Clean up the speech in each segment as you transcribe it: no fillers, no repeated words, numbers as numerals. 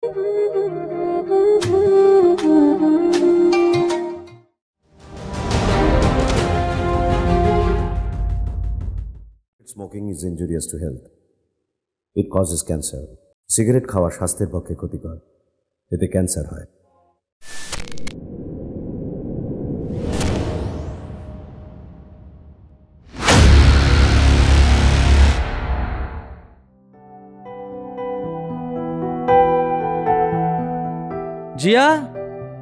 Smoking is injurious to health. It causes cancer. Cigarette খাওয়া স্বাস্থ্যের পক্ষে ক্ষতিকর। এতে ক্যান্সার হয়। জিয়া,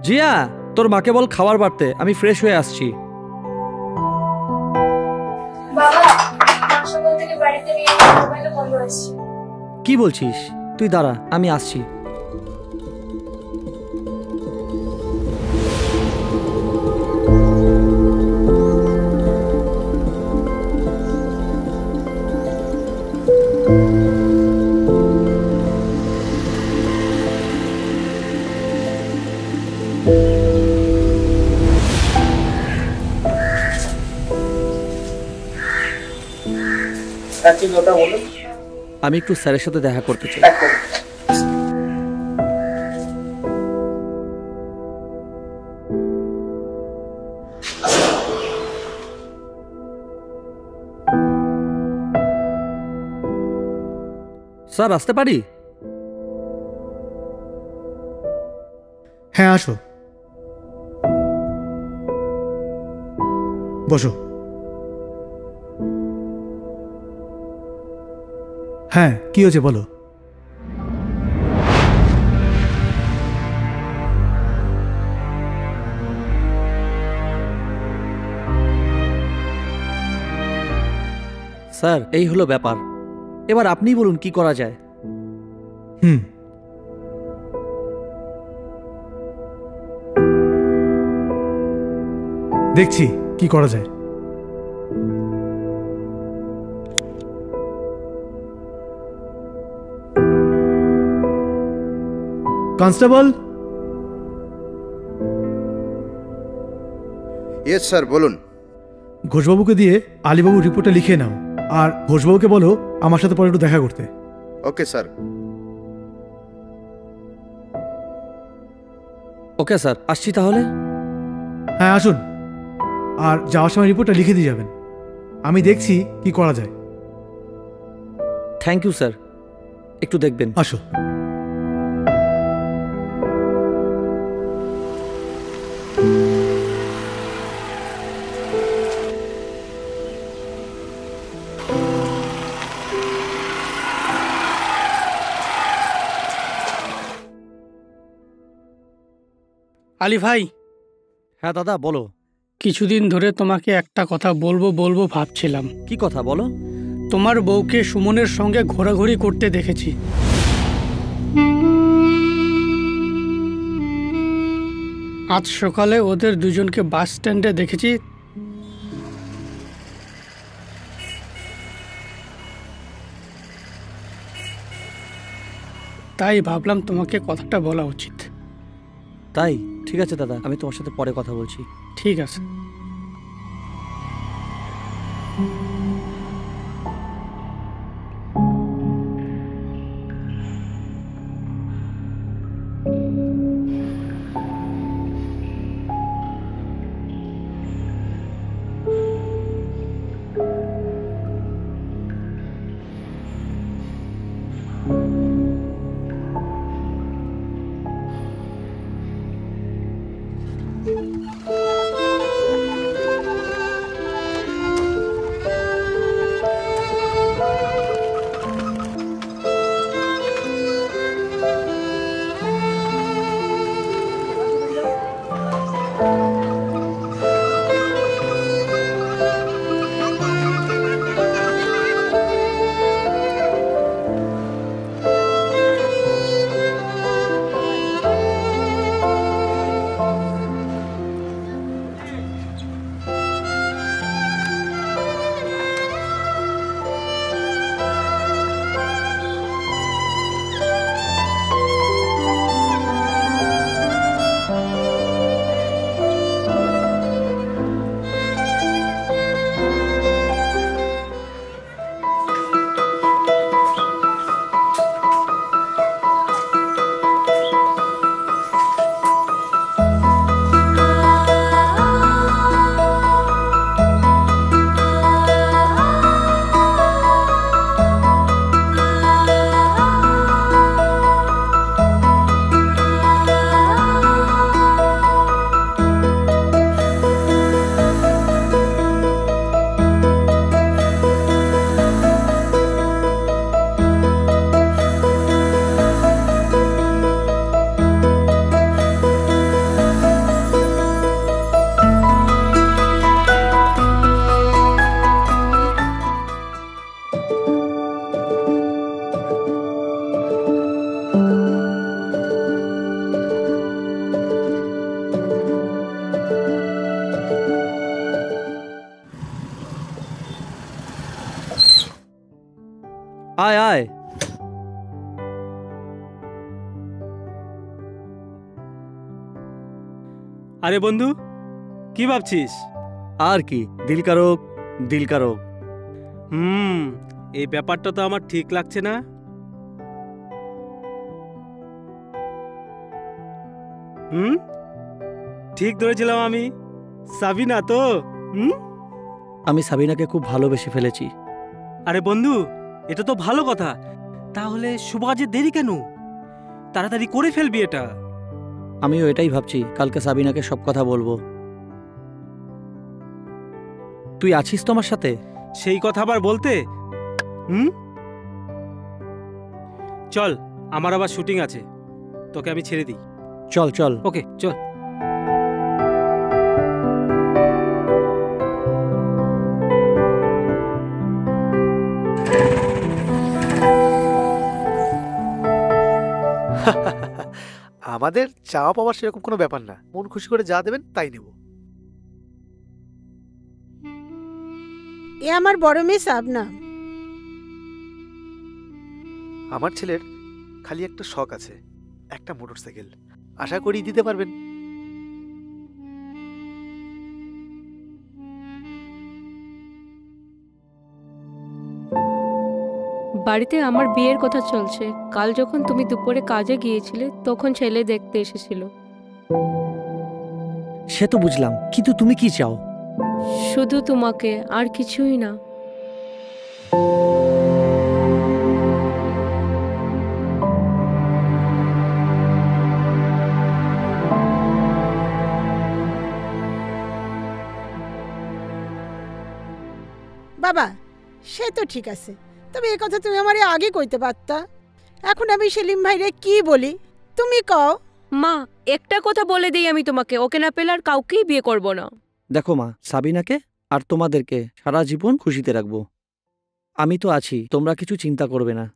জিয়া, তোর মাকে বল খাবার বাড়তে, আমি ফ্রেশ হয়ে আসছি। কি বলছিস? তুই দাঁড়া, আমি আসছি। আমি একটু স্যারের সাথে দেখা করতে চাই। স্যার, আসতে পারি? হ্যাঁ, আসো, বসো। হ্যাঁ, কি হয়েছে বলো। স্যার, এই হলো ব্যাপার। এবার আপনিই বলুন কি করা যায়। দেখছি কি করা যায়। কনস্টেবল। ইয়েস স্যার, বলুন। ঘোষবাবুকে দিয়ে আলীবাবুর রিপোর্টটা লিখে নাও, আর ঘোষবাবুকে বলো আমার সাথে পরে একটু দেখা করতে। Okay sir. ওকে স্যার, আসছি তাহলে। হ্যাঁ, আসুন, আর যাওয়ার সময় রিপোর্টটা লিখে দিয়ে যাবেন। আমি দেখছি কি করা যায়। থ্যাংক ইউ স্যার, একটু দেখবেন। আসো। আলী ভাই। হ্যাঁ দাদা, বলো। কিছুদিন ধরে তোমাকে একটা কথা বলবো বলবো ভাবছিলাম। কি কথা বলো? তোমার বউকে সুমনের সঙ্গে ঘোরাঘুরি করতে দেখেছি। আজ সকালে ওদের দুজনকে বাস স্ট্যান্ডে দেখেছি। তাই ভাবলাম তোমাকে কথাটা বলা উচিত। তাই? ঠিক আছে দাদা, আমি তোমার সাথে পরে কথা বলছি। ঠিক আছে। আয় আয়। আরে বন্ধু, কি ভাবছিস? আর কি, দিল কারক দিল কারক। এই ব্যাপারটা তো আমার ঠিক লাগছে না। ঠিক ধরেছিলাম আমি? সাবিনা তো? আমি সাবিনাকে খুব ভালোবেসে ফেলেছি। আরে বন্ধু, এটা তো ভালো কথা। তাহলে শুভ কাজে দেরি কেন? তাড়াতাড়ি করে ফেলবি এটা। আমিও এটাই ভাবছি, কালকে সাবিনাকে সব কথা বলবো। তুই আছিস তো আমার সাথে? সেই কথা আবার বলতে? চল, আমার আবার শুটিং আছে, তোকে আমি ছেড়ে দিই। চল চল। ওকে চল। আমাদের চাওয়া পাওয়ার সেরকম কোনো ব্যাপার না, মন খুশি করে যা দেবেন তাই নেব। এ আমার বড় মেয়ে সাবনা। আমার ছেলের খালি একটা শখ আছে, একটা মোটরসাইকেল। আশা করি দিতে পারবেন। বাড়িতে আমার বিয়ের কথা চলছে। কাল যখন তুমি দুপুরে কাজে গিয়েছিলে তখন ছেলে দেখতে এসেছিল। সে তো বুঝলাম, কিন্তু তুমি কি চাও? শুধু তোমাকে, আর কিছুই না। বাবা, সে তো ঠিক আছে, তবে এ কথা তুমি আমারে আগে কইতে পারতা। এখন আমি সেলিম ভাইরে কি বলি, তুমি কও। মা, একটা কথা বলে দিই আমি তোমাকে, ওকে না পেলে আর কাউকেই বিয়ে করব না। দেখো মা, সাবিনাকে আর তোমাদেরকে সারা জীবন খুশিতে রাখবো। আমি তো আছি, তোমরা কিছু চিন্তা করবে না।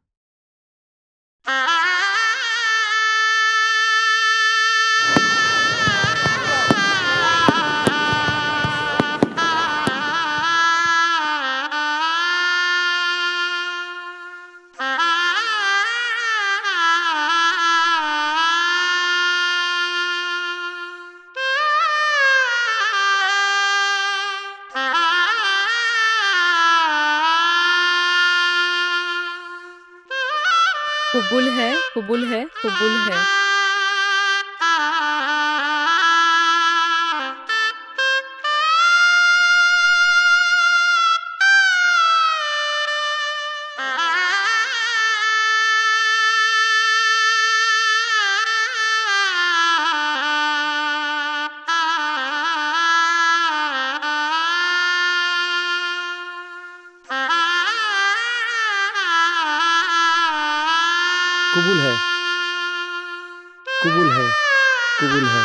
कबूल है, कबूल है, कबूल है। कबूल है, कबूल है, कबूल है।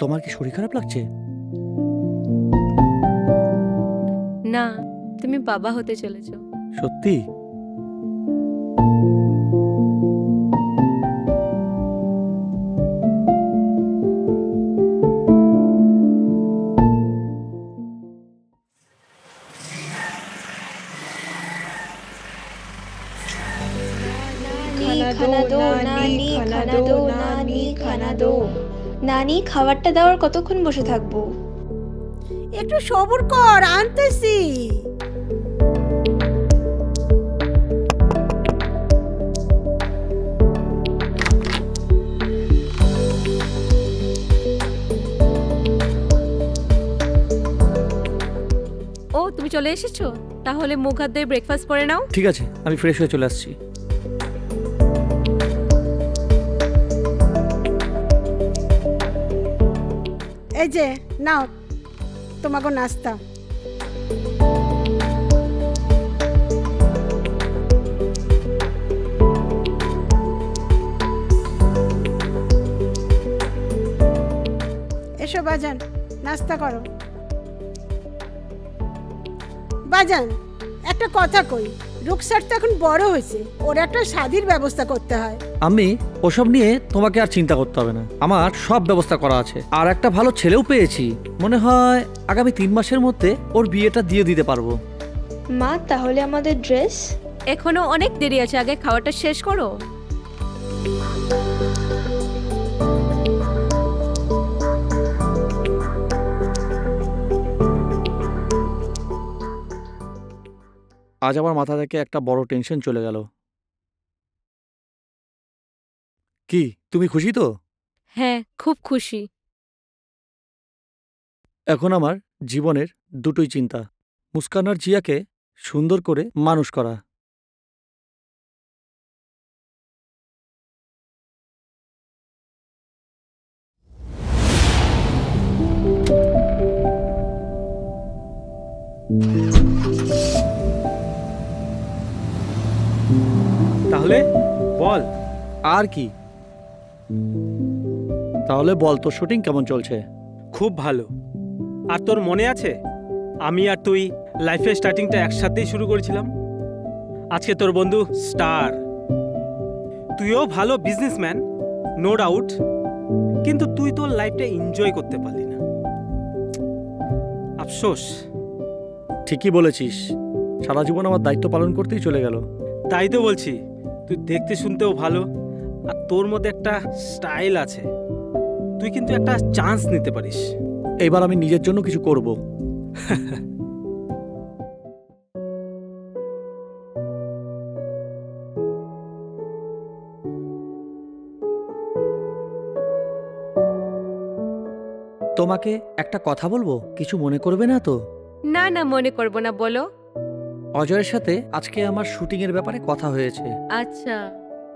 তোমার কি শরীর খারাপ লাগছে? না, তুমি বাবা হতে চলেছো। সত্যি? নানি, খাবারটা দেওয়ার কতক্ষণ বসে থাকবো? একটু সবুর কর, আনতেছি। ও, তুমি চলে এসেছো? তাহলে মুখ হাত ধুয়ে ব্রেকফাস্ট করে নাও। ঠিক আছে, আমি ফ্রেশ হয়ে চলে আসছি। এই যে নাও তোমাকে নাস্তা। এসো বাজান, নাস্তা করো। বাজান, একটা কথা কই, রুকসার তো এখন বড় হয়েছে, ওর একটা শাদির ব্যবস্থা করতে হয়। আমি ওসব নিয়ে তোমাকে আর চিন্তা করতে হবে না, আমার সব ব্যবস্থা করা আছে। আর একটা ভালো ছেলেও পেয়েছি, মনে হয় আগামী 3 মাসের মধ্যে ওর বিয়েটা দিয়ে দিতে পারবো। মা, তাহলে আমাদের ড্রেস? এখনো অনেক দেরি আছে, আগে খাওয়াটা শেষ করো। আজ আমার মাথা থেকে একটা বড় টেনশন চলে গেল। কি, তুমি খুশি তো? হ্যাঁ, খুব খুশি। এখন আমার জীবনের দুটোই চিন্তা, মুস্কান আর জিয়াকে সুন্দর করে মানুষ করা। তাহলে বল। আর কি? তাহলে বল, তোর শুটিং কেমন চলছে? খুব ভালো। আর তোর মনে আছে আমি আর তুই লাইফের স্টার্টিংটা একসাথেই শুরু করেছিলাম? আজকে তোর বন্ধু স্টার, তুইও ভালো বিজনেসম্যান, নো ডাউট, কিন্তু তুই তোর লাইফটা এনজয় করতে পারলি না। আফসোস। ঠিকই বলেছিস, সারা জীবন আমার দায়িত্ব পালন করতেই চলে গেল। তাই তো বলছি, তুই দেখতে শুনতেও ভালো, আর তোর মধ্যে একটা স্টাইল আছে, তুই কিন্তু একটা চান্স নিতে পারিস। এবার আমি নিজের জন্য কিছু করব। তোমাকে একটা কথা বলবো, কিছু মনে করবে না তো? না না, মনে করবো না, বলো। অজয়ের সাথে আজকে আমার শুটিং এর ব্যাপারে কথা হয়েছে। আচ্ছা,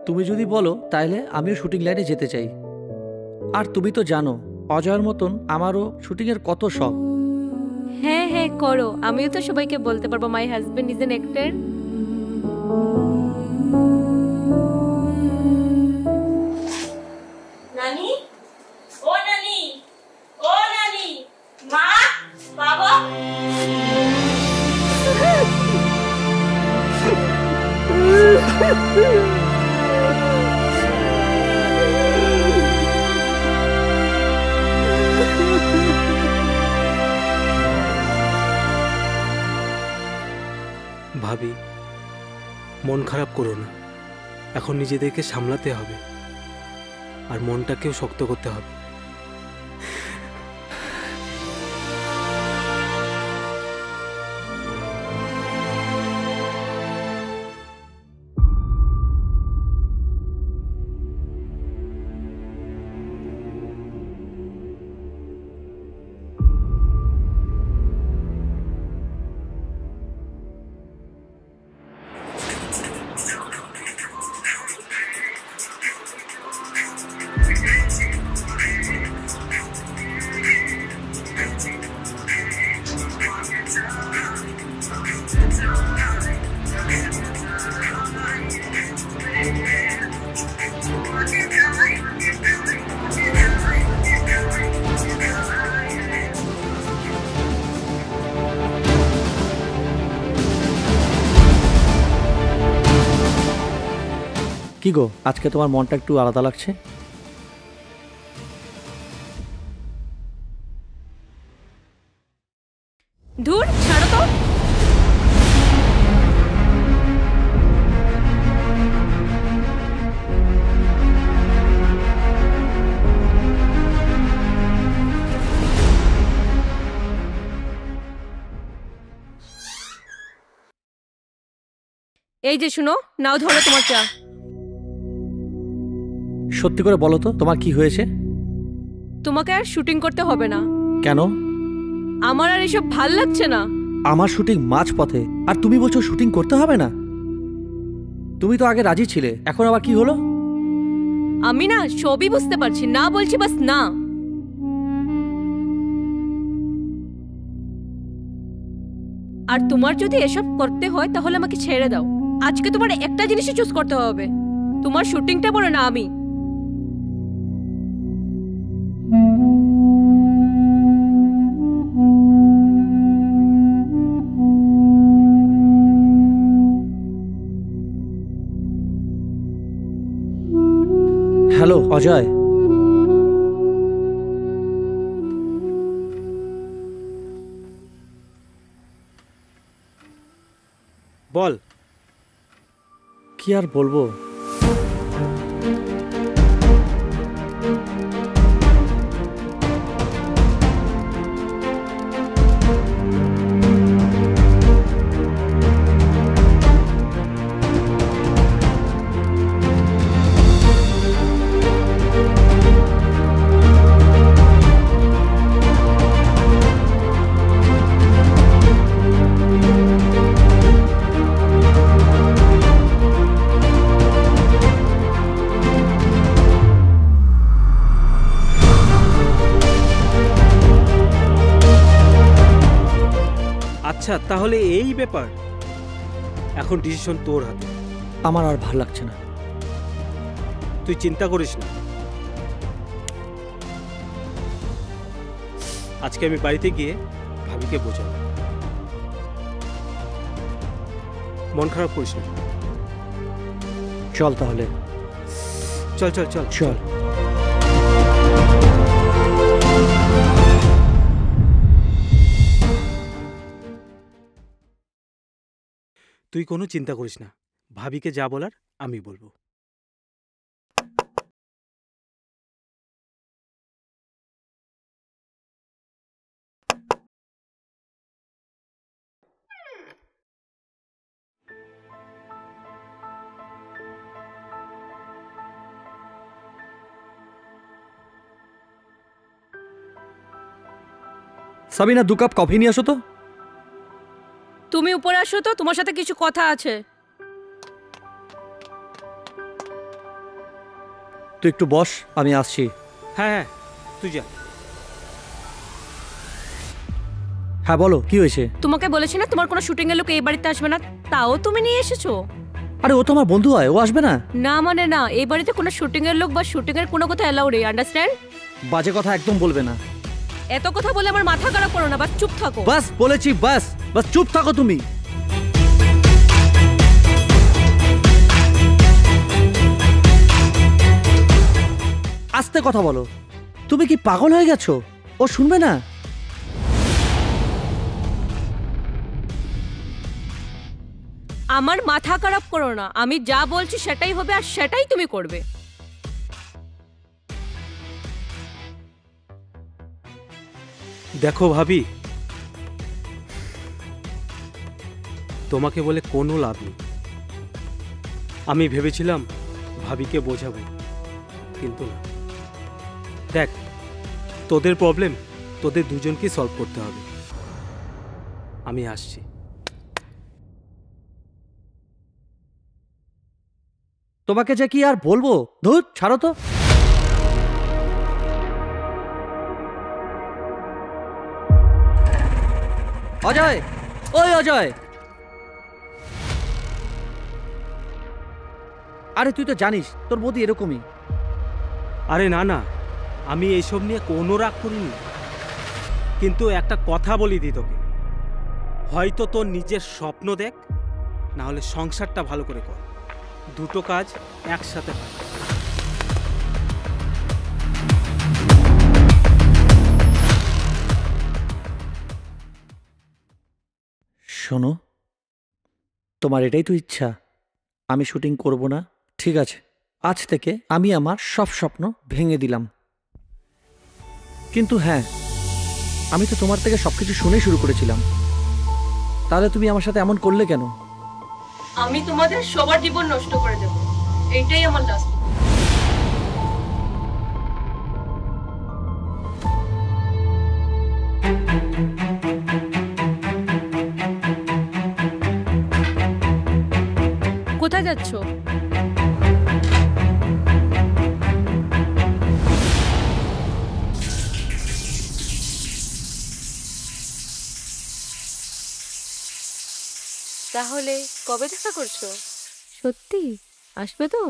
তুমি যদি বলো তাহলে আমিও শুটিং লাইনে যেতে চাই। আর তুমি তো জানো অজয়ের মতন আমারও শুটিং এর কত শখ। হ্যাঁ হ্যাঁ করো, আমিও তো সবাইকে বলতে পারবো my husband is an actor. নানি, ও নানি, ও নানি, মা, বাবা। ভাবি, মন খারাপ করো না, এখন নিজেদেরকে সামলাতে হবে আর মনটাকেও শক্ত করতে হবে। কি গো, আজকে তোমার মনটা একটু আলাদা লাগছে? ধুর, ছাড়ো তো। এই যে শুনো, নাও ধরো তোমার চা। সত্যি করে বলো তো, তোমার কি হয়েছে? তোমাকে আর শুটিং করতে হবে না। কেন? আমার আর এসব ভাল লাগছে না। আমার শুটিং মাঝ পথে, আর তুমি বলছো শুটিং করতে হবে না? তুমি তো আগে রাজি ছিলে, এখন আবার কি হলো? আমি না সবই বুঝতে পারছি, না বলছি বাস না। আর তোমার যদি এসব করতে হয় তাহলে আমাকে ছেড়ে দাও। আজকে তোমার একটা জিনিসই চুজ করতে হবে, তোমার শুটিংটা বলো না আমি। হ্যালো অজয়, বল। কি আর বলবো, আচ্ছা তাহলে এই ব্যাপার, এখন ডিসিশন তোর হাতে। আমার আর ভাল লাগছে না। তুই চিন্তা করিস না, আজকে আমি বাড়িতে গিয়ে ভাবিকে বোঝাবো। মন খারাপ করিস না। চল তাহলে। চল চল চল চল। তুই কোনো চিন্তা করিস না, ভাবিকে যা বলার আমি বলবো। সাবিনা, 2 কাপ কফি নিয়ে আসো তো। তুমি উপরে আসো তো, তোমার সাথে কিছু কথা আছে। তুই একটু বস, আমি আসছি। হ্যাঁ হ্যাঁ, তুই যা। হ্যাঁ বলো, কি হয়েছে? তোমাকে বলেছি না তোমার কোনো শুটিং এর লোক এই বাড়িতে আসবে না, তাও তুমি নিয়ে এসেছো। আরে ও তো আমার বন্ধু হয়, ও আসবে না? না মানে না, এই বাড়িতে কোনো শুটিং এর লোক বা শুটিং এর কোনো কথা অ্যালাউড নেই, আন্ডারস্ট্যান্ড? বাজে কথা একদম বলবে না। এত কথা বলে আমার মাথা খারাপ করো না, বাস চুপ থাকো। বাস বলেছি, বাস বাস চুপ থাকো তুমি। আস্তে কথা বলো। তুমি কি পাগল হয়ে গেছো? ও শুনবে না। আমার মাথা খারাপ করো না, আমি যা বলছি সেটাই হবে আর সেটাই তুমি করবে। দেখো ভাবি, তোমাকে বলে কোনো লাভ নেই। আমি ভেবেছিলাম ভাবিকে বোঝাবো, কিন্তু না। দেখ, তোদের প্রবলেম তোদের দুজনকে সলভ করতে হবে। আমি আসছি। তোমাকে যে কি আর বলবো, ধুর ছাড়ো তো। অজয়, ওই অজয়। আরে তুই তো জানিস তোর বৌদি এরকমই। আরে না না, আমি এইসব নিয়ে কোনো রাগ করিনি, কিন্তু একটা কথা বলি দি তোকে, হয়তো তোর নিজের স্বপ্ন দেখ, না হলে সংসারটা ভালো করে কর। দুটো কাজ একসাথে হয়। শোনো, তোমার এটাই তো ইচ্ছা আমি শুটিং করব না? ঠিক আছে, আজ থেকে আমি আমার সব স্বপ্ন ভেঙে দিলাম। কিন্তু হ্যাঁ, আমি তো তোমার থেকে সবকিছু শুনেই শুরু করেছিলাম, তাহলে তুমি আমার সাথে এমন করলে কেন? আমি তোমাদের সবার জীবন নষ্ট করে দেব, এইটাই আমার লাস্ট। কোথায় যাচ্ছো? তাহলে কবে দেখা করছো? সত্যি আসবে তো?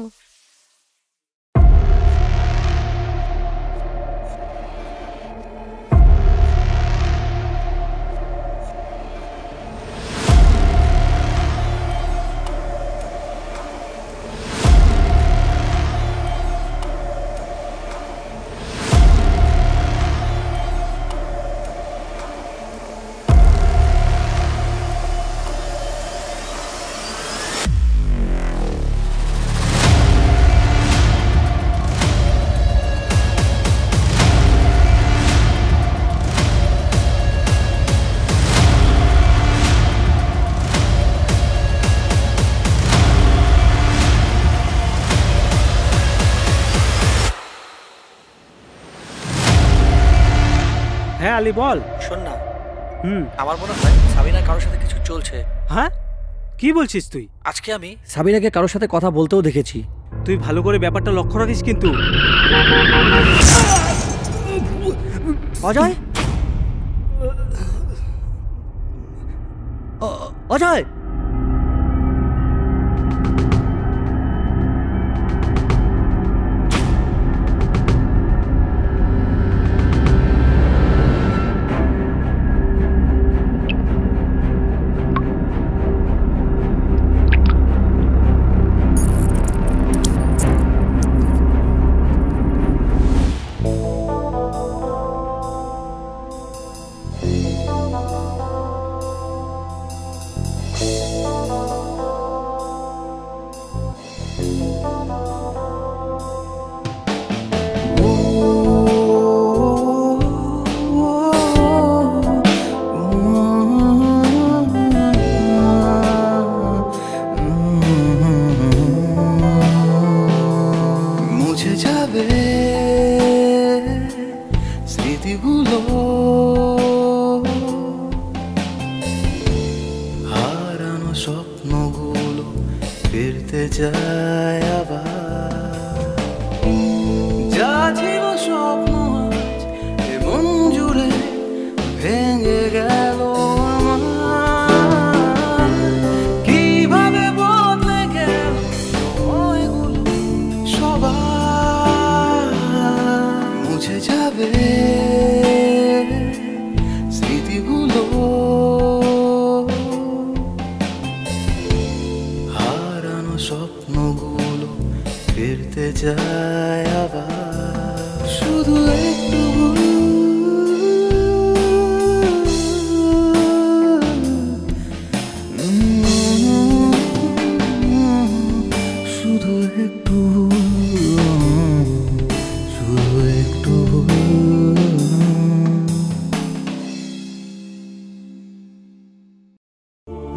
হ্যাঁ আলী বল। শোন না, আমার মনে হয় সাবিনার কারোর সাথে কিছু চলছে। হ্যাঁ, কি বলছিস তুই? আজকে আমি সাবিনাকে কারোর সাথে কথা বলতেও দেখেছি। তুই ভালো করে ব্যাপারটা লক্ষ্য রাখিস কিন্তু। অজয়, অজয়,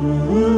Mm-hmm.